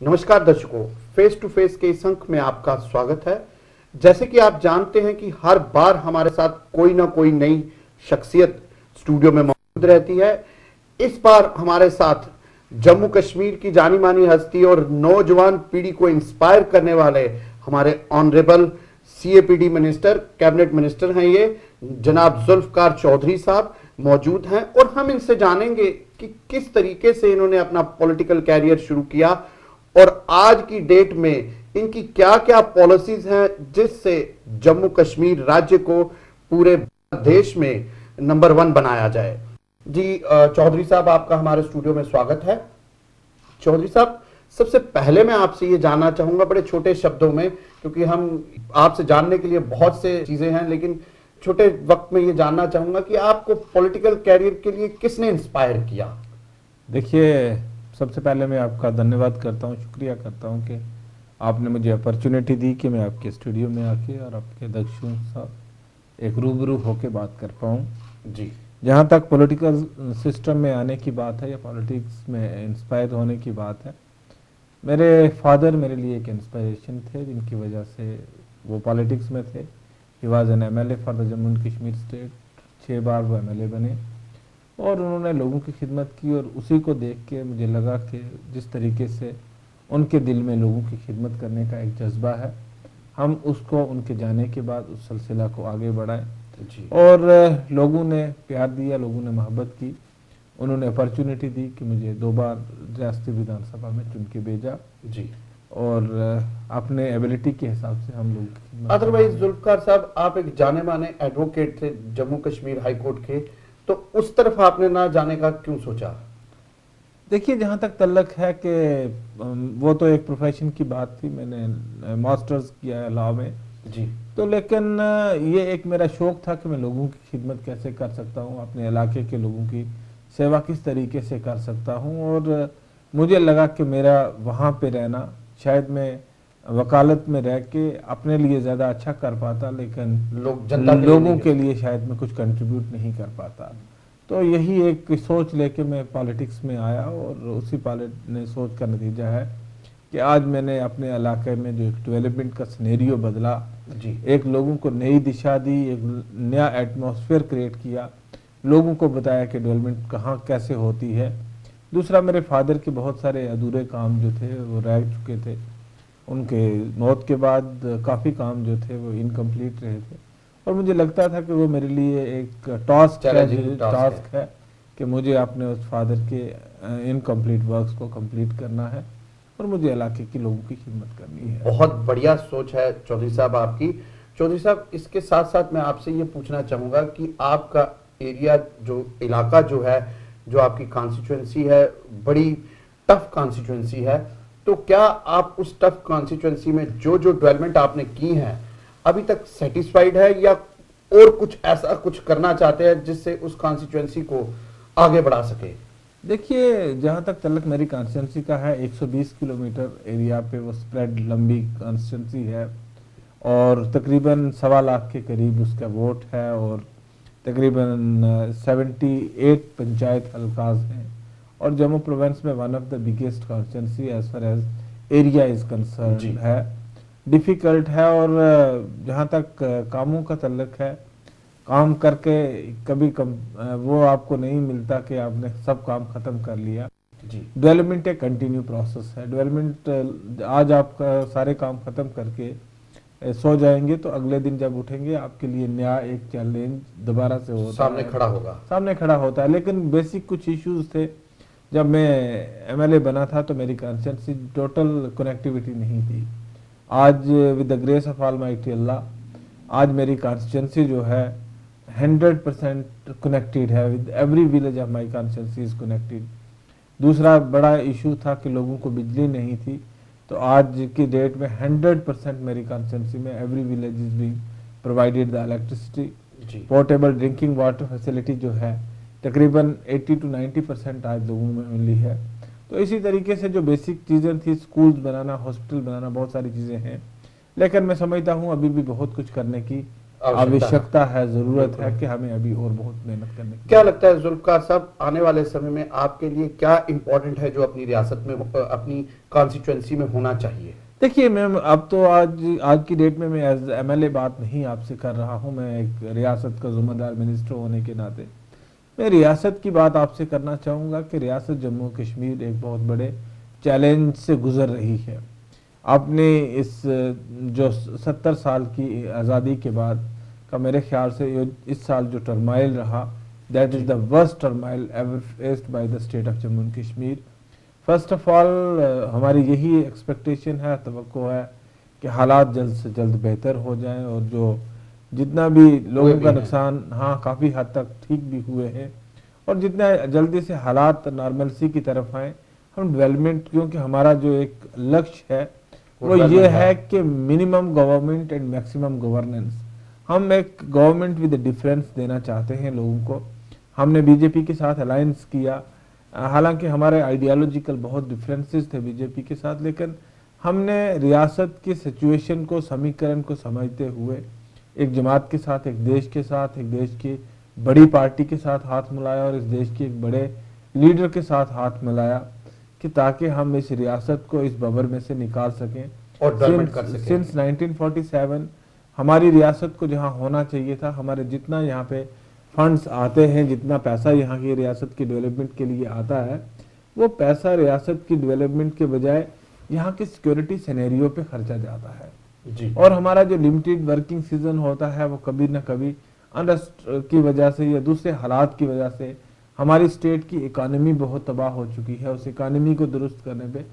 नमस्कार दर्शकों, face to face के इस अंक में आपका स्वागत है। जैसे कि आप जानते हैं कि हर बार हमारे साथ कोई ना कोई नई शख्सियत स्टूडियो में मौजूद रहती है। इस बार हमारे साथ जम्मू कश्मीर की जानी मानी हस्ती और नौजवान पीढ़ी को इंस्पायर करने वाले हमारे honourable CAPD minister, cabinet minister हैं ये जनाब जुल्फकार चौधरी साहब मौजूद हैं और हम इनसे जानेंगे कि किस तरीके से इन्होंने अपना पॉलिटिकल कैरियर शुरू किया और आज की डेट में इनकी क्या क्या पॉलिसीज हैं जिससे जम्मू कश्मीर राज्य को पूरे देश में नंबर 1 बनाया जाए। जी चौधरी साहब, आपका हमारे स्टूडियो में स्वागत है। चौधरी साहब, सबसे पहले मैं आपसे ये जानना चाहूंगा बड़े छोटे शब्दों में, क्योंकि हम आपसे जानने के लिए बहुत से चीजें हैं, लेकिन छोटे वक्त में ये जानना चाहूंगा कि आपको पॉलिटिकल कैरियर के लिए किसने इंस्पायर किया। देखिए, सबसे पहले मैं आपका धन्यवाद करता हूँ, शुक्रिया करता हूँ कि आपने मुझे अपॉर्चुनिटी दी कि मैं आपके स्टूडियो में आके और आपके दर्शकों के साथ एक रूबरू होके बात कर पाऊँ। जी, जहाँ तक पॉलिटिकल सिस्टम में आने की बात है या पॉलिटिक्स में इंस्पायर होने की बात है, मेरे फादर मेरे लिए एक इंस्पायरेशन थे, जिनकी वजह से वो पॉलिटिक्स में थे। He was an MLA for the Jammu and Kashmir state. 6 बार वो एमएलए बने और उन्होंने लोगों की खिदमत की और उसी को देख के मुझे लगा कि जिस तरीके से उनके दिल में लोगों की खिदमत करने का एक जज्बा है, हम उसको उनके जाने के बाद उस सिलसिला को आगे बढ़ाएं। और लोगों ने प्यार दिया, लोगों ने मोहब्बत की, उन्होंने अपॉर्चुनिटी दी कि मुझे 2 बार रियासती विधानसभा में चुन के भेजा जी, और अपने एबिलिटी के हिसाब से हम लोग। अदरवाइज जुल्फकार साहब, आप एक जाने माने एडवोकेट थे जम्मू कश्मीर हाई कोर्ट के, तो उस तरफ आपने ना जाने का क्यों सोचा? देखिए, जहाँ तक तल्लक है कि वो तो एक प्रोफेशन की बात थी, मैंने मास्टर्स किया है लॉ में जी, तो, लेकिन ये एक मेरा शौक था कि मैं लोगों की खिदमत कैसे कर सकता हूँ, अपने इलाके के लोगों की सेवा किस तरीके से कर सकता हूँ। और मुझे लगा कि मेरा वहाँ पे रहना, शायद मैं वकालत में रह के अपने लिए ज़्यादा अच्छा कर पाता, लेकिन जनता के लोगों के लिए शायद मैं कुछ कंट्रीब्यूट नहीं कर पाता। तो यही एक सोच लेके मैं पॉलिटिक्स में आया और उसी ने सोच का नतीजा है कि आज मैंने अपने इलाके में जो एक डेवलपमेंट का सिनेरियो बदला जी, एक लोगों को नई दिशा दी, एक नया एटमॉस्फेयर क्रिएट किया, लोगों को बताया कि डेवलपमेंट कहाँ कैसे होती है। दूसरा, मेरे फादर के बहुत सारे अधूरे काम जो थे वो रह चुके थे, उनके मौत के बाद काफ़ी काम जो थे वो इनकम्प्लीट रहे थे और मुझे लगता था कि वो मेरे लिए एक टास्क है कि मुझे अपने उस फादर के इनकम्प्लीट वर्क्स को कंप्लीट करना है और मुझे इलाके के लोगों की खिदमत करनी है। बहुत बढ़िया सोच है चौधरी साहब आपकी। चौधरी साहब, इसके साथ साथ मैं आपसे ये पूछना चाहूंगा कि आपका एरिया, जो इलाका जो है, जो आपकी कॉन्स्टिट्यूएंसी है, बड़ी टफ कॉन्स्टिट्यूएंसी है, तो क्या आप उस टफ कॉन्स्टिट्यूएंसी में जो जो डेवलपमेंट आपने की है अभी तक सेटिस्फाइड है या और कुछ ऐसा कुछ करना चाहते हैं जिससे उस कॉन्स्टिट्यूएंसी को आगे बढ़ा सके? देखिए, जहाँ तक तल्लक मेरी कॉन्स्टिट्यूंसी का है, 120 किलोमीटर एरिया पे वो स्प्रेड लंबी कॉन्स्टिट्यूंसी है और तकरीबन 1.25 लाख के करीब उसका वोट है और तकरीबन 78 पंचायत हल्काज हैं और जम्मू प्रोविंस में one of the biggest constituency as far as area is concern है। डिफ़िकल्ट है और जहाँ तक कामों का तल्लक है, काम करके कभी वो आपको नहीं मिलता कि आपने सब काम खत्म कर लिया। डेवलपमेंट एक कंटिन्यू प्रोसेस है। डेवलपमेंट आज आपका सारे काम खत्म करके सो जाएंगे तो अगले दिन जब उठेंगे आपके लिए नया एक चैलेंज दोबारा से होता सामने खड़ा होता है। लेकिन बेसिक कुछ इश्यूज थे। जब मैं एमएलए बना था तो मेरी कॉन्स्टिट्यूंसी टोटल कनेक्टिविटी नहीं थी। आज with the grace of almighty Allah, आज मेरी कॉन्स्टिट्यूंसी जो है 100% कनेक्टेड है, with every village of my constituency is connected. दूसरा बड़ा इशू था कि लोगों को बिजली नहीं थी, तो आज की डेट में 100% मेरी कॉन्स्टिट्यूंसी में every village is being provided the electricity. Portable drinking water facility जो है तकरीबन 80 to 90% आज लोगों में मिली है। तो इसी तरीके से जो बेसिक चीज़ें थी, स्कूल्स बनाना, हॉस्पिटल बनाना, बहुत सारी चीज़ें हैं, लेकिन मैं समझता हूँ अभी भी बहुत कुछ करने की आवश्यकता है, जरूरत है कि हमें अभी और बहुत मेहनत करने की। क्या लगता है जुल्फकार साहब, आने वाले समय में आपके लिए क्या इंपॉर्टेंट है जो अपनी रियासत में, अपनी कॉन्स्टिट्यूएंसी में होना चाहिए? देखिए मैम, अब तो आज की डेट में मैं एज एमएलए बात नहीं आपसे कर रहा हूं, मैं एक रियासत का जिम्मेदार मिनिस्टर होने के नाते मैं रियासत की बात आपसे करना चाहूँगा कि रियासत जम्मू कश्मीर एक बहुत बड़े चैलेंज से गुजर रही है। आपने इस जो 70 साल की आज़ादी के बाद का मेरे ख्याल से इस साल जो टर्माइल रहा, that is the worst turmoil ever faced by the state of Jammu and Kashmir. First of all हमारी यही एक्सपेक्टेशन है, तवक्को है कि हालात जल्द से जल्द बेहतर हो जाएं और जो जितना भी लोगों का नुकसान, हाँ काफ़ी हद तक ठीक भी हुए हैं, और जितना जल्दी से हालात नॉर्मलसी की तरफ आए हम डेवलपमेंट, क्योंकि हमारा जो एक लक्ष्य है वो ये है कि minimum government and maximum governance, हम एक गवर्नमेंट विद डिफरेंस देना चाहते हैं लोगों को। हमने बीजेपी के साथ अलायंस किया, हालांकि हमारे आइडियोलॉजिकल बहुत डिफरेंसेस थे बीजेपी के साथ, लेकिन हमने रियासत की सिचुएशन को, समीकरण को समझते हुए एक जमात के साथ, एक देश के साथ, एक देश की बड़ी पार्टी के साथ हाथ मिलाया और इस देश के एक बड़े लीडर के साथ हाथ मिलाया कि ताकि हम इस रियासत को इस बबर में से निकाल सकें और डेवलपमेंट कर सकें। सिंस 1947 हमारी रियासत को जहां होना चाहिए था, हमारे जितना यहाँ पे फंड्स आते हैं, जितना पैसा यहाँ की रियासत की डेवलपमेंट के लिए आता है, वो पैसा रियासत की डेवलपमेंट के बजाय यहाँ के सिक्योरिटी सिनेरियो पे खर्चा जाता है जी। और हमारा जो लिमिटेड वर्किंग सीजन होता है वो कभी ना कभी अनरेस्ट की वजह से या दूसरे हालात की वजह से हमारी स्टेट की इकानमी बहुत तबाह हो चुकी है। उस इकानमी को दुरुस्त करने पे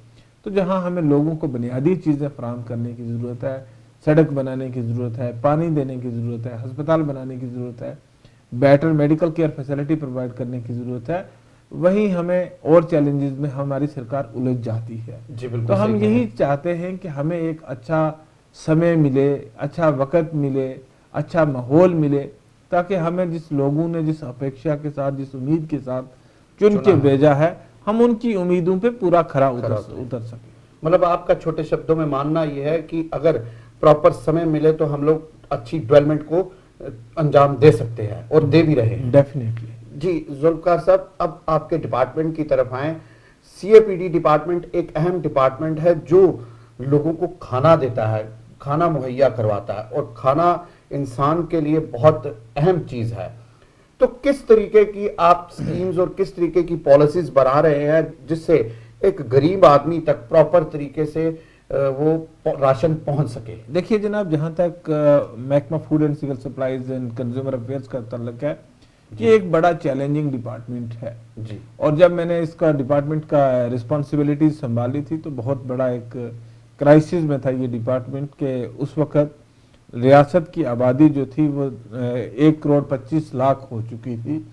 तो जहां हमें लोगों को बुनियादी चीज़ें फराहम करने की ज़रूरत है, सड़क बनाने की ज़रूरत है, पानी देने की ज़रूरत है, अस्पताल बनाने की ज़रूरत है, better medical care facility provide करने की ज़रूरत है, वहीं हमें और चैलेंजेस में हमारी सरकार उलझ जाती है। तो हम यही चाहते हैं कि हमें एक अच्छा समय मिले, अच्छा वक़्त मिले, अच्छा माहौल मिले, ताकि हमें जिस लोगों ने जिस अपेक्षा के साथ, जिस उम्मीद के साथ चुन के भेजा है, हम उनकी उम्मीदों पे पूरा खरा उतर सके। मतलब आपका छोटे शब्दों में मानना यह है कि अगर प्रॉपर समय मिले तो हम लोग अच्छी डेवलपमेंट को अंजाम दे सकते हैं और दे भी रहे हैं। डेफिनेटली जी। जुल्फकार साहब, अब आपके डिपार्टमेंट की तरफ आए। सीएपीडी डिपार्टमेंट एक अहम डिपार्टमेंट है जो लोगों को खाना देता है, खाना मुहैया करवाता है, और खाना इंसान के लिए बहुत अहम चीज है। तो किस तरीके की आप स्कीम्स और किस तरीके की पॉलिसीज बना रहे हैं जिससे एक गरीब आदमी तक प्रॉपर तरीके से वो राशन पहुंच सके? देखिए जनाब, जहां तक महकमा food and civil supplies and consumer affairs का ताल्लुक है, ये एक बड़ा चैलेंजिंग डिपार्टमेंट है जी। और जब मैंने इसका डिपार्टमेंट का रिस्पॉन्सिबिलिटी संभाली थी तो बहुत बड़ा एक क्राइसिस में था ये डिपार्टमेंट के उस वक्त रियासत की आबादी जो थी वो 1,25,00,000 हो चुकी थी,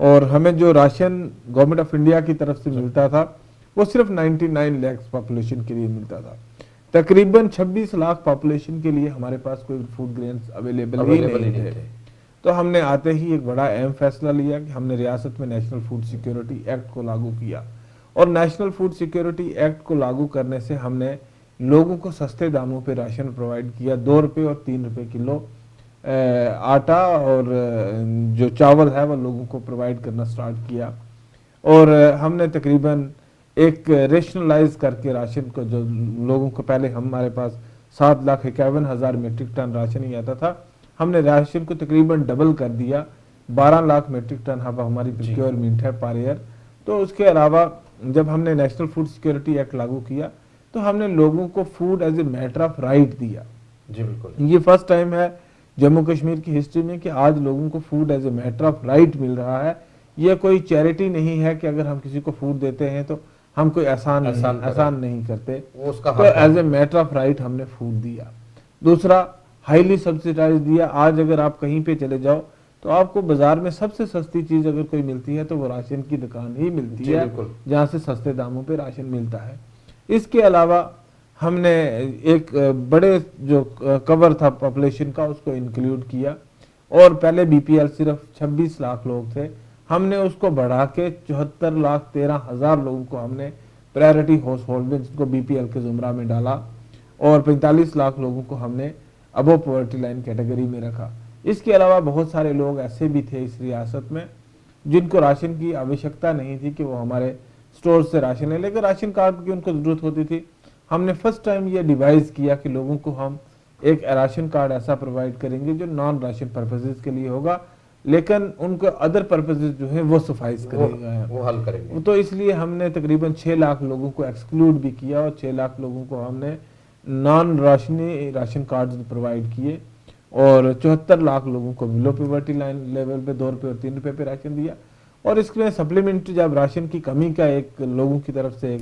और हमें जो राशन गवर्नमेंट ऑफ इंडिया की तरफ से मिलता था वो सिर्फ 99 लाख पॉपुलेशन के लिए मिलता था। तकरीबन 26 लाख पॉपुलेशन के लिए हमारे पास कोई फूड ग्रेन्स अवेलेबल ही नहीं थे। तो हमने आते ही एक बड़ा अहम फैसला लिया कि हमने रियासत में नेशनल फूड सिक्योरिटी एक्ट को लागू किया, और नेशनल फूड सिक्योरिटी एक्ट को लागू करने से हमने लोगों को सस्ते दामों पे राशन प्रोवाइड किया। 2 रुपये और 3 रुपये किलो आटा और जो चावल है वो लोगों को प्रोवाइड करना स्टार्ट किया, और हमने तकरीबन एक रेशनलाइज करके राशन को, जो लोगों को पहले हमारे पास 7,51,000 मेट्रिक टन राशन ही आता था, हमने राशन को तकरीबन डबल कर दिया। 12 लाख मेट्रिक टन हमारी प्रोक्योरमेंट है पर ईयर। तो उसके अलावा जब हमने नेशनल फूड सिक्योरिटी एक्ट लागू किया तो हमने लोगों को food as a matter of right दिया जी। बिल्कुल, ये फर्स्ट टाइम है जम्मू कश्मीर की हिस्ट्री में कि आज लोगों को food as a matter of right मिल रहा है। ये कोई चैरिटी नहीं है कि अगर हम किसी को फूड देते हैं तो हम कोई एहसान नहीं करते, वो उसका तो as a matter of right हमने फूड दिया। दूसरा, हाईली सब्सिडाइज दिया। आज अगर आप कहीं पे चले जाओ तो आपको बाजार में सबसे सस्ती चीज अगर कोई मिलती है तो वो राशन की दुकान ही मिलती है, जहाँ से सस्ते दामों पे राशन मिलता है। इसके अलावा हमने एक बड़े जो कवर था पॉपुलेशन का उसको इंक्लूड किया, और पहले बीपीएल सिर्फ 26 लाख लोग थे, हमने उसको बढ़ा के 74,13,000 लोगों को हमने प्रायोरिटी हाउस होल्ड में, जिनको बीपीएल के जुमरा में डाला, और 45 लाख लोगों को हमने अबव पॉवर्टी लाइन कैटेगरी में रखा। इसके अलावा बहुत सारे लोग ऐसे भी थे इस रियासत में जिनको राशन की आवश्यकता नहीं थी कि वो हमारे स्टोर से राशन ले, लेकिन राशन कार्ड की उनको जरूरत होती थी। हमने फर्स्ट टाइम ये डिवाइस किया कि लोगों को हम एक राशन कार्ड ऐसा प्रोवाइड करेंगे जो नॉन राशन पर्पसेस के लिए होगा, लेकिन उनको अदर पर्पसेस जो है वो सफाइस करेगा, वो हल करेंगे। तो इसलिए हमने तकरीबन 6 लाख लोगों को एक्सक्लूड भी किया और 6 लाख लोगों को हमने नॉन राशनी राशन कार्ड प्रोवाइड किए और 74 लाख लोगों को बिलो पॉवर्टी लाइन लेवल पे 2 रुपये और 3 रुपये पे राशन दिया। और इसमें सप्लीमेंट्री जब राशन की कमी का एक लोगों की तरफ से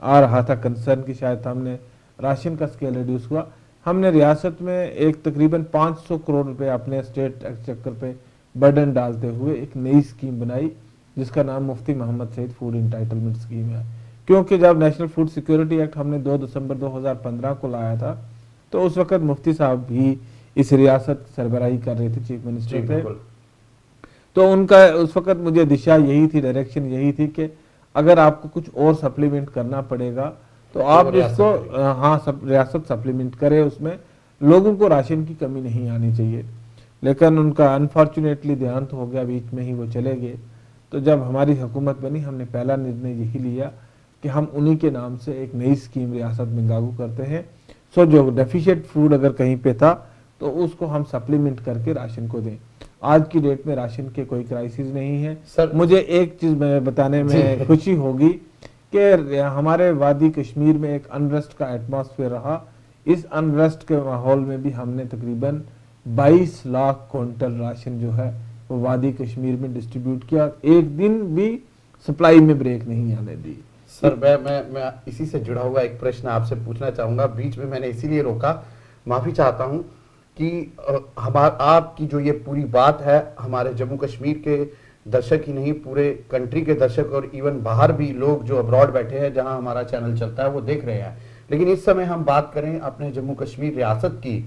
आ रहा था कंसर्न की शायद हमने राशन का स्केल रिड्यूस हुआ, हमने रियासत में एक तकरीबन 500 करोड़ रुपए अपने स्टेट एक्सचेकर पे बर्डन डालते हुए एक नई स्कीम बनाई जिसका नाम Mufti Mohammad Sayeed food entitlement scheme है। क्योंकि जब नेशनल फूड सिक्योरिटी एक्ट हमने 2 दिसंबर 2015 को लाया था तो उस वक्त मुफ्ती साहब भी इस रियासत सरबराही कर रहे थे, चीफ मिनिस्टर थे, तो उनका उस वक्त मुझे दिशा यही थी, डायरेक्शन यही थी कि अगर आपको कुछ और सप्लीमेंट करना पड़ेगा तो आप इसको रियासत सप्लीमेंट करे, उसमें लोगों को राशन की कमी नहीं आनी चाहिए। लेकिन उनका अनफॉर्चुनेटली देहांत हो गया, बीच में ही वो चले गए। तो जब हमारी हुकूमत बनी हमने पहला निर्णय यही लिया कि हम उन्हीं के नाम से एक नई स्कीम रियासत में लागू करते हैं। सो जो डेफिशिएंट फूड अगर कहीं पे था तो उसको हम सप्लीमेंट करके राशन को दें। आज की डेट में राशन के कोई क्राइसिस नहीं है सर। मुझे एक चीज बताने में खुशी होगी कि हमारे वादी कश्मीर में एक अनरेस्ट का एटमॉस्फेयर रहा। इस अनरेस्ट के माहौल में भी हमने तकरीबन 22 लाख क्विंटल राशन जो है वो वादी कश्मीर में डिस्ट्रीब्यूट किया, एक दिन भी सप्लाई में ब्रेक नहीं आने दी। सर मैं इसी से जुड़ा हुआ एक प्रश्न आपसे पूछना चाहूंगा, बीच में मैंने इसीलिए रोका, माफी चाहता हूं कि आपकी जो ये पूरी बात है हमारे जम्मू कश्मीर के दर्शक ही नहीं पूरे कंट्री के दर्शक और इवन बाहर भी लोग जो अब्रॉड बैठे हैं जहां हमारा चैनल चलता है वो देख रहे हैं। लेकिन इस समय हम बात करें अपने जम्मू कश्मीर रियासत की,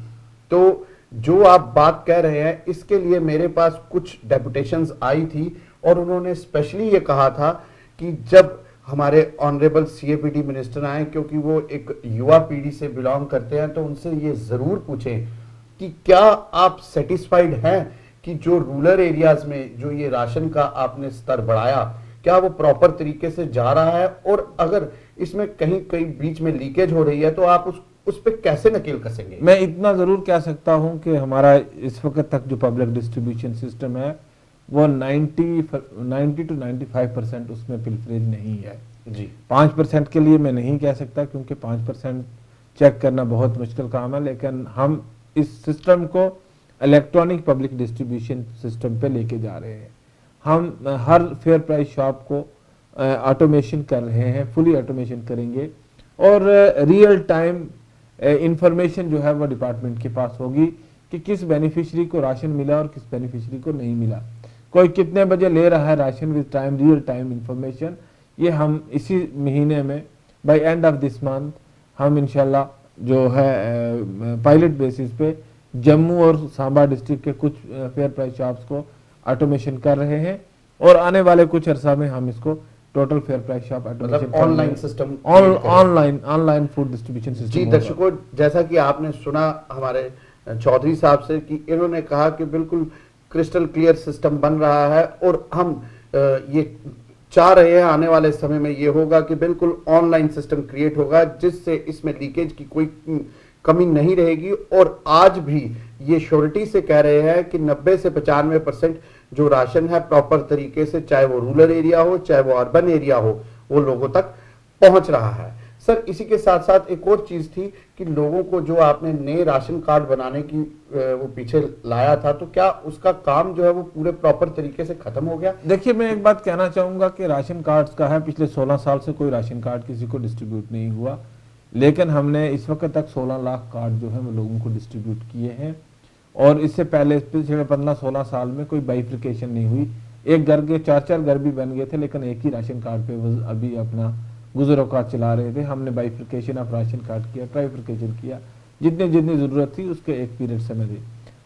तो जो आप बात कह रहे हैं इसके लिए मेरे पास कुछ डेपुटेशंस आई थी और उन्होंने स्पेशली ये कहा था कि जब हमारे ऑनरेबल सीएपीडी मिनिस्टर आए, क्योंकि वो एक युवा पीढ़ी से बिलोंग करते हैं, तो उनसे ये जरूर पूछें कि क्या आप सेटिस्फाइड हैं कि जो रूरल एरियाज में जो ये राशन का आपने स्तर बढ़ाया क्या वो प्रॉपर तरीके से जा रहा है, और अगर इसमें कहीं कहीं बीच में लीकेज हो रही है तो आप उस पे कैसे नकेल कसेंगे? मैं इतना जरूर कह सकता हूं कि हमारा इस वक्त तक जो पब्लिक डिस्ट्रीब्यूशन सिस्टम है वो 90 to 95% उसमें पिलफरेज नहीं है जी। 5% के लिए मैं नहीं कह सकता क्योंकि 5% चेक करना बहुत मुश्किल काम है, लेकिन हम इस सिस्टम को इलेक्ट्रॉनिक पब्लिक डिस्ट्रीब्यूशन सिस्टम पे लेके जा रहे हैं। हम हर फेयर प्राइस शॉप को ऑटोमेशन कर रहे हैं, फुली ऑटोमेशन करेंगे और रियल टाइम इंफॉर्मेशन जो है वो डिपार्टमेंट के पास होगी कि किस बेनिफिशियरी को राशन मिला और किस बेनिफिशियरी को नहीं मिला, कोई कितने बजे ले रहा है ration with time, real time information. ये हम इसी महीने में by end of this month हम इंशाल्लाह जो है पायलट बेसिस पे जम्मू और सांबा डिस्ट्रिक्ट के कुछ फेयर प्राइस शॉप्स को ऑटोमेशन कर रहे हैं और आने वाले कुछ अरसा में हम इसको total fair price shop automation online system online food distribution system. जी दर्शकों, जैसा कि आपने सुना हमारे चौधरी साहब से कि इन्होंने कहा कि बिल्कुल क्रिस्टल क्लियर सिस्टम बन रहा है और हम ये चाह रहे हैं आने वाले समय में ये होगा कि बिल्कुल ऑनलाइन सिस्टम क्रिएट होगा जिससे इसमें लीकेज की कोई कमी नहीं रहेगी। और आज भी ये श्योरिटी से कह रहे हैं कि 90 से 95% जो राशन है प्रॉपर तरीके से, चाहे वो रूरल एरिया हो चाहे वो अर्बन एरिया हो, वो लोगों तक पहुंच रहा है। सर इसी के साथ साथ एक और चीज थी कि लोगों को जो आपने नए राशन कार्ड बनाने की वो पीछे लाया था, तो क्या उसका काम जो है वो पूरे प्रॉपर तरीके से खत्म हो गया? देखिए मैं एक बात कहना चाहूंगा कि राशन कार्ड्स का है, पिछले 16 साल से कोई राशन कार्ड किसी को डिस्ट्रीब्यूट नहीं हुआ, लेकिन हमने इस वक्त तक 16 लाख कार्ड जो है वो लोगों को डिस्ट्रीब्यूट किए हैं। और इससे पहले पिछले 15-16 साल में कोई बाइफ्रिकेशन नहीं हुई, एक घर के 4-4 घर भी बन गए थे लेकिन एक ही राशन कार्ड पे वो अभी अपना गुजर औकात चला रहे थे। हमने बाइफ्रिकेशन ऑफ राशन कार्ड किया, ट्राइफ्रिकेशन किया, जितनी जितनी जरूरत थी उसके एक पीरियड समय दी।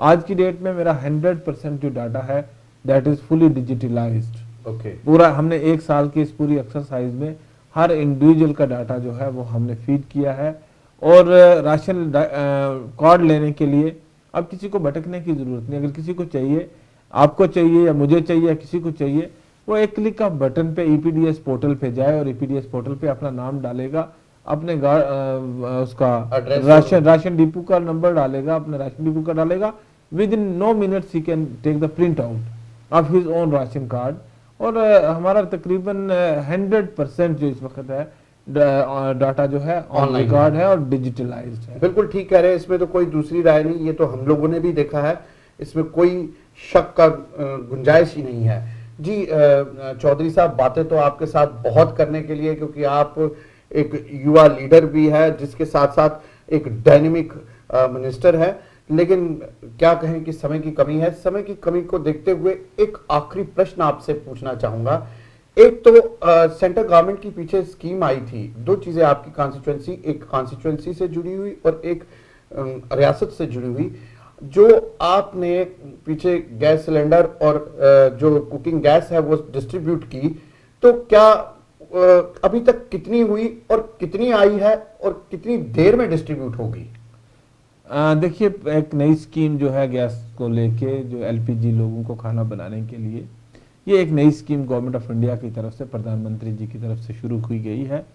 आज की डेट में मेरा 100% जो डाटा है that is fully digitalised. Okay, पूरा हमने एक साल की इस पूरी एक्सरसाइज में हर इंडिविजुअल का डाटा जो है वो हमने फीड किया है। और राशन कार्ड लेने के लिए अब किसी को भटकने की जरूरत नहीं। अगर किसी को चाहिए, आपको चाहिए या मुझे चाहिए या किसी को चाहिए, वो एक क्लिक ऑफ बटन पे ईपीडीएस पोर्टल पे जाए और ईपीडीएस पोर्टल पे अपना नाम डालेगा, अपने उसका राशन डिपो का नंबर डालेगा, अपने राशन डिपो का डालेगा, within no minutes he can take the print out of his own ration card. और हमारा तकरीबन 100% जो इस वक्त है डाटा जो है ऑन रिकॉर्ड है और डिजिटलाइज्ड है। बिल्कुल ठीक कह रहे हैं, इसमें तो कोई दूसरी राय नहीं, ये तो हम लोगों ने भी देखा है, इसमें कोई शक का गुंजाइश ही नहीं है। जी चौधरी साहब, बातें तो आपके साथ बहुत करने के लिए, क्योंकि आप एक युवा लीडर भी है जिसके साथ साथ एक डायनेमिक मिनिस्टर है, लेकिन क्या कहें कि समय की कमी है। समय की कमी को देखते हुए एक आखिरी प्रश्न आपसे पूछना चाहूंगा। एक तो सेंट्रल गवर्नमेंट की पीछे स्कीम आई थी, दो चीजें आपकी कॉन्स्टिट्यूएंसी, एक कॉन्स्टिट्यूएंसी से जुड़ी हुई और एक रियासत से जुड़ी हुई, जो आपने पीछे गैस सिलेंडर और जो कुकिंग गैस है वो डिस्ट्रीब्यूट की, तो क्या अभी तक कितनी हुई और कितनी आई है और कितनी देर में डिस्ट्रीब्यूट होगी? देखिए, एक नई स्कीम जो है गैस को लेके, जो एलपीजी लोगों को खाना बनाने के लिए, ये एक नई स्कीम गवर्नमेंट ऑफ इंडिया की तरफ से, प्रधानमंत्री जी की तरफ से शुरू की गई है,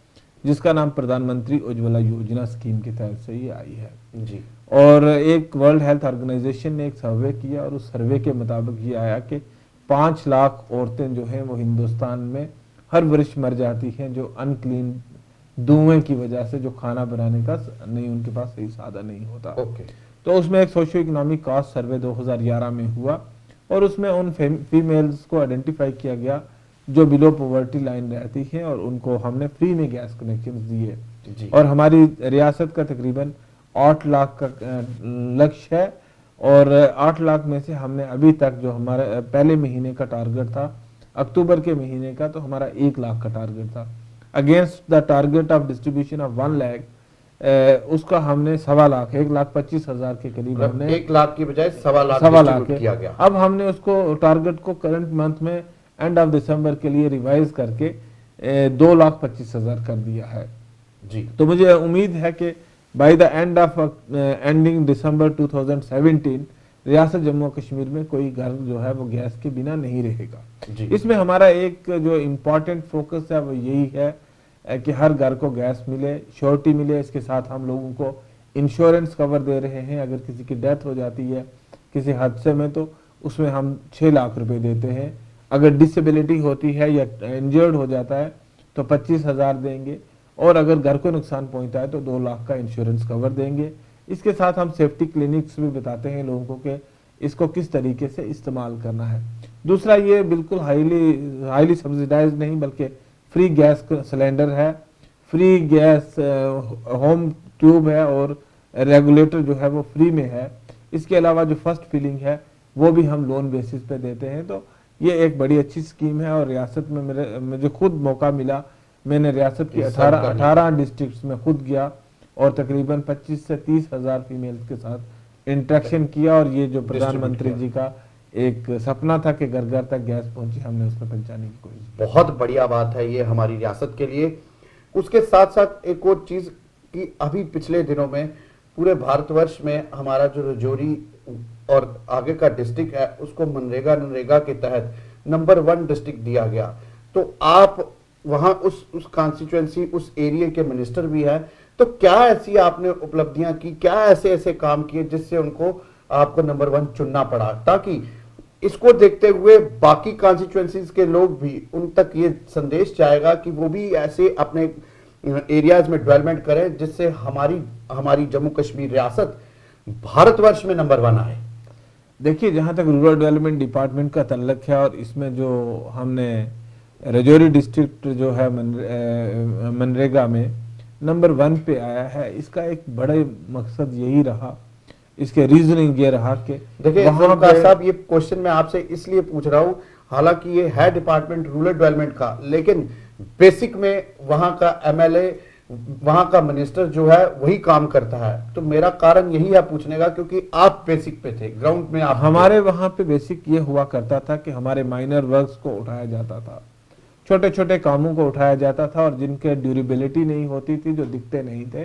जिसका नाम प्रधानमंत्री उज्ज्वला योजना स्कीम की तरफ से ये आई है जी। और एक वर्ल्ड हेल्थ ऑर्गेनाइजेशन ने एक सर्वे किया और उस सर्वे के मुताबिक ये आया कि 5 लाख औरतें जो हैं वो हिंदुस्तान में हर वर्ष मर जाती हैं, जो अनक्लीन धुएं की वजह से, जो खाना बनाने का नहीं, उनके पास सही साधन नहीं होता। तो उसमें एक सोशियो इकोनॉमिक कॉस्ट सर्वे 2011 में हुआ और उसमें उन फीमेल्स को आइडेंटिफाई किया गया जो बिलो पॉवर्टी लाइन रहती हैं और उनको हमने फ्री में गैस कनेक्शन दिए। और हमारी रियासत का तकरीबन 8 लाख का लक्ष्य है और 8 लाख में से हमने अभी तक जो हमारा पहले महीने का टारगेट था, अक्टूबर के महीने का, तो हमारा 1 लाख का टारगेट था। Against the target of distribution of 1 lakh, उसका हमने 1.25 लाख, 1,25,000 के करीब हमने 1 लाख की बजाय 1.25 लाख किया गया। अब हमने उसको टारगेट को करंट मंथ में एंड ऑफ दिसंबर के लिए रिवाइज करके 2,25,000 कर दिया है जी। तो मुझे उम्मीद है कि by the end of ending दिसंबर 2017 रियासत जम्मू कश्मीर में कोई घर जो है वो गैस के बिना नहीं रहेगा। इसमें हमारा एक जो इम्पोर्टेंट फोकस है वो यही है कि हर घर को गैस मिले, श्योरिटी मिले। इसके साथ हम लोगों को इंश्योरेंस कवर दे रहे हैं। अगर किसी की डेथ हो जाती है किसी हादसे में तो उसमें हम 6 लाख रुपए देते हैं। अगर डिसेबिलिटी होती है या इंजर्ड हो जाता है तो 25,000 देंगे और अगर घर को नुकसान पहुंचता है तो 2 लाख का इंश्योरेंस कवर देंगे। इसके साथ हम सेफ्टी क्लिनिक्स भी बताते हैं लोगों को कि इसको किस तरीके से इस्तेमाल करना है। दूसरा, ये बिल्कुल हाईली सब्सिडाइज नहीं बल्कि फ्री गैस सिलेंडर है, फ्री गैस होम ट्यूब है और रेगुलेटर जो है वो फ्री में है। इसके अलावा जो फर्स्ट फिलिंग है वो भी हम लोन बेसिस पे देते हैं। तो ये एक बड़ी अच्छी स्कीम है और रियासत में मुझे खुद मौका मिला, मैंने रियासत की 18 डिस्ट्रिक्ट्स में खुद गया और तकरीबन 25 से 30 हजार फीमेल्स के साथ इंटरेक्शन किया और ये जो प्रधानमंत्री जी का एक सपना था कि घर घर तक गैस पहुंची, हमने उसमें पहुंचाने की कोशिश की। बहुत बढ़िया बात है ये हमारी रियासत के लिए। उसके साथ साथ एक और चीज कि अभी पिछले दिनों में पूरे भारतवर्ष में हमारा जो रजौरी और आगे का डिस्ट्रिक्ट है उसको मनरेगा के तहत नंबर 1 डिस्ट्रिक्ट दिया गया। तो आप वहां उस कॉन्स्टिट्यूएंसी उस एरिया के मिनिस्टर भी है, तो क्या ऐसी आपने उपलब्धियां की, क्या ऐसे काम किए जिससे उनको आपको नंबर 1 चुनना पड़ा, ताकि इसको देखते हुए बाकी कॉन्स्टिट्यूएंसीज के लोग भी उन तक ये संदेश जाएगा कि वो भी ऐसे अपने एरियाज में डेवलपमेंट करें जिससे हमारी जम्मू कश्मीर रियासत भारतवर्ष में नंबर 1 आए। देखिए, जहां तक रूरल डेवलपमेंट डिपार्टमेंट का तल्लक है और इसमें जो हमने रजौरी डिस्ट्रिक्ट जो है मनरेगा में नंबर 1 पे आया है, इसका एक बड़े मकसद यही रहा, इसके रीजनिंग ये रहा कि देखिए साहब, ये क्वेश्चन मैं आपसे इसलिए पूछ रहा हूं, हालांकि ये है डिपार्टमेंट रूरल डेवलपमेंट का, लेकिन बेसिक में वहां का एमएलए, वहां का मिनिस्टर जो है वही काम करता है। तो मेरा कारण यही है पूछने का, क्योंकि आप बेसिक पे थे, ग्राउंड में आप हमारे वहां पे बेसिक ये हुआ करता था कि हमारे माइनर वर्क्स को उठाया जाता था, छोटे छोटे कामों को उठाया जाता था और जिनके ड्यूरेबिलिटी नहीं होती थी, जो दिखते नहीं थे।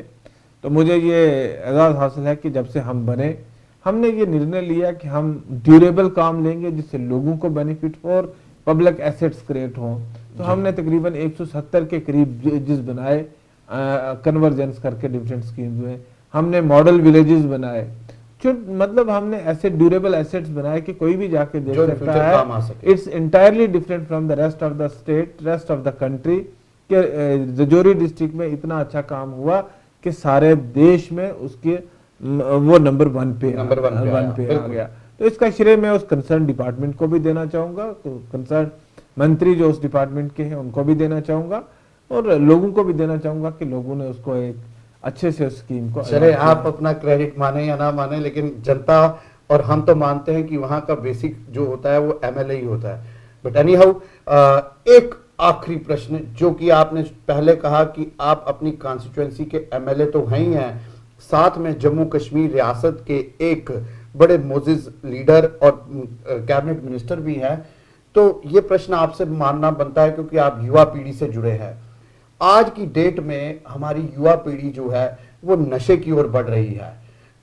तो मुझे ये एजाज हासिल है कि जब से हम बने हमने ये निर्णय लिया कि हम ड्यूरेबल काम लेंगे जिससे लोगों को बेनिफिट हो और पब्लिक एसेट्स क्रिएट हो। तो हमने तकरीबन 170 के करीब ब्रिजेस बनाए कन्वर्जेंस करके डिफरेंट स्कीम्स में। हमने मॉडल विलेजेस बनाए, जो मतलब हमने ऐसे ड्यूरेबल एसेट्स बनाए कि कोई भी जाके देख सकता है। It's entirely different from the rest of the state, rest of the country. के रजौरी डिस्ट्रिक्ट में इतना अच्छा काम हुआ कि सारे देश में उसके वो नंबर 1 पे आ गया। तो इसका श्रेय मैं उस कंसर्न डिपार्टमेंट को भी देना चाहूंगा, तो कंसर्न मंत्री जो उस डिपार्टमेंट के हैं उनको भी देना चाहूंगा और लोगों को भी देना चाहूंगा कि लोगों ने उसको एक अच्छे से स्कीम को। चले आप अपना क्रेडिट माने या ना माने, लेकिन जनता और हम तो मानते हैं कि वहां का बेसिक जो होता है वो एमएलए ही होता है। बट एनी हाउ, एक आखिरी प्रश्न, जो कि आपने पहले कहा कि आप अपनी कॉन्स्टिट्यूएंसी के एमएलए तो हैं ही हैं, साथ में जम्मू कश्मीर रियासत के एक बड़े मोजिज लीडर और कैबिनेट मिनिस्टर भी हैं। तो ये प्रश्न आपसे मानना बनता है क्योंकि आप युवा पीढ़ी से जुड़े हैं। आज की डेट में हमारी युवा पीढ़ी जो है वो नशे की ओर बढ़ रही है,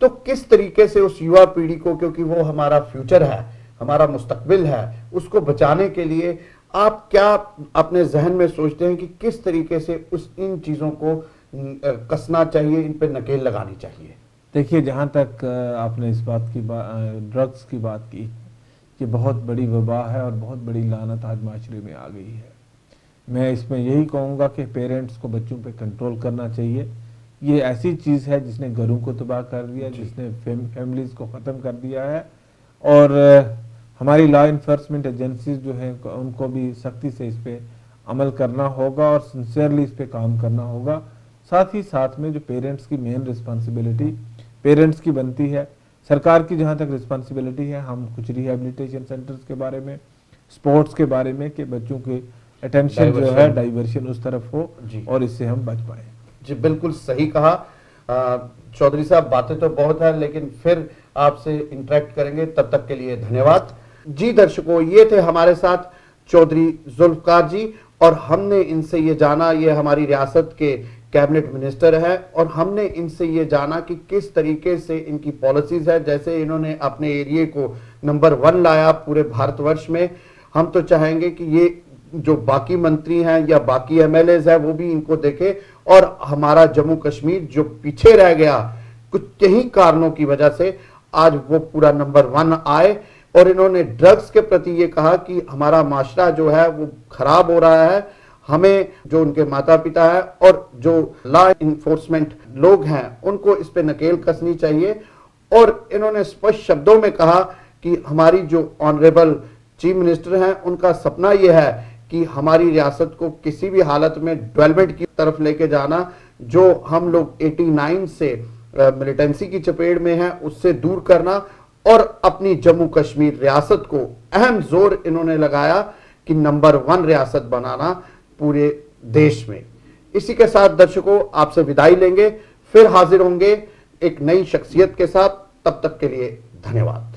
तो किस तरीके से उस युवा पीढ़ी को, क्योंकि वो हमारा फ्यूचर है, हमारा मुस्तकबिल है, उसको बचाने के लिए आप क्या अपने जहन में सोचते हैं कि किस तरीके से उस इन चीजों को कसना चाहिए, इन पे नकेल लगानी चाहिए? देखिए, जहाँ तक आपने इस बात की ड्रग्स की बात की, ये बहुत बड़ी वबा है और बहुत बड़ी लानत आज माशरे में आ गई है। मैं इसमें यही कहूँगा कि पेरेंट्स को बच्चों पे कंट्रोल करना चाहिए। ये ऐसी चीज़ है जिसने घरों को तबाह कर दिया, जिसने फैमिलीज़ को ख़त्म कर दिया है। और हमारी लॉ इन्फोर्समेंट एजेंसीज जो हैं उनको भी सख्ती से इस पर अमल करना होगा और सिंसियरली इस पर काम करना होगा। साथ ही साथ में जो पेरेंट्स की मेन रिस्पॉन्सिबिलिटी पेरेंट्स की बनती है, सरकार की जहाँ तक रिस्पॉन्सिबिलिटी है, हम कुछ रिहेबिलिटेशन सेंटर्स के बारे में, स्पोर्ट्स के बारे में, कि बच्चों के अटेंशन जो है डाइवर्शन उस तरफ हो और इससे हम बच पाए। जी बिल्कुल सही कहा चौधरी साहब, बातें तो बहुत है लेकिन फिर आपसे इंटरेक्ट करेंगे, तब तक के लिए धन्यवाद। जी दर्शकों, ये थे हमारे साथ चौधरी जुल्फकार जी और हमने इनसे ये जाना, ये हमारी रियासत के कैबिनेट मिनिस्टर है और हमने इनसे ये जाना कि किस तरीके से इनकी पॉलिसीज है। जैसे इन्होंने अपने एरिया को नंबर 1 लाया पूरे भारतवर्ष में, हम तो चाहेंगे कि ये जो बाकी मंत्री हैं या बाकी एमएलएज हैं वो भी इनको देखें और हमारा जम्मू कश्मीर जो पीछे रह गया कुछ यही कारणों की वजह से, आज वो पूरा नंबर 1 आए। और इन्होंने ड्रग्स के प्रति ये कहा कि हमारा माशरा जो है वो खराब हो रहा है, हमें जो उनके माता पिता है और जो लॉ इन्फोर्समेंट लोग हैं उनको इस पे नकेल कसनी चाहिए। और इन्होंने स्पष्ट शब्दों में कहा कि हमारी जो ऑनरेबल चीफ मिनिस्टर हैं उनका सपना यह है कि हमारी रियासत को किसी भी हालत में डेवलपमेंट की तरफ लेके जाना, जो हम लोग 89 से मिलिटेंसी की चपेट में है उससे दूर करना और अपनी जम्मू कश्मीर रियासत को अहम जोर इन्होंने लगाया कि नंबर 1 रियासत बनाना पूरे देश में। इसी के साथ दर्शकों आपसे विदाई लेंगे, फिर हाजिर होंगे एक नई शख्सियत के साथ, तब तक के लिए धन्यवाद।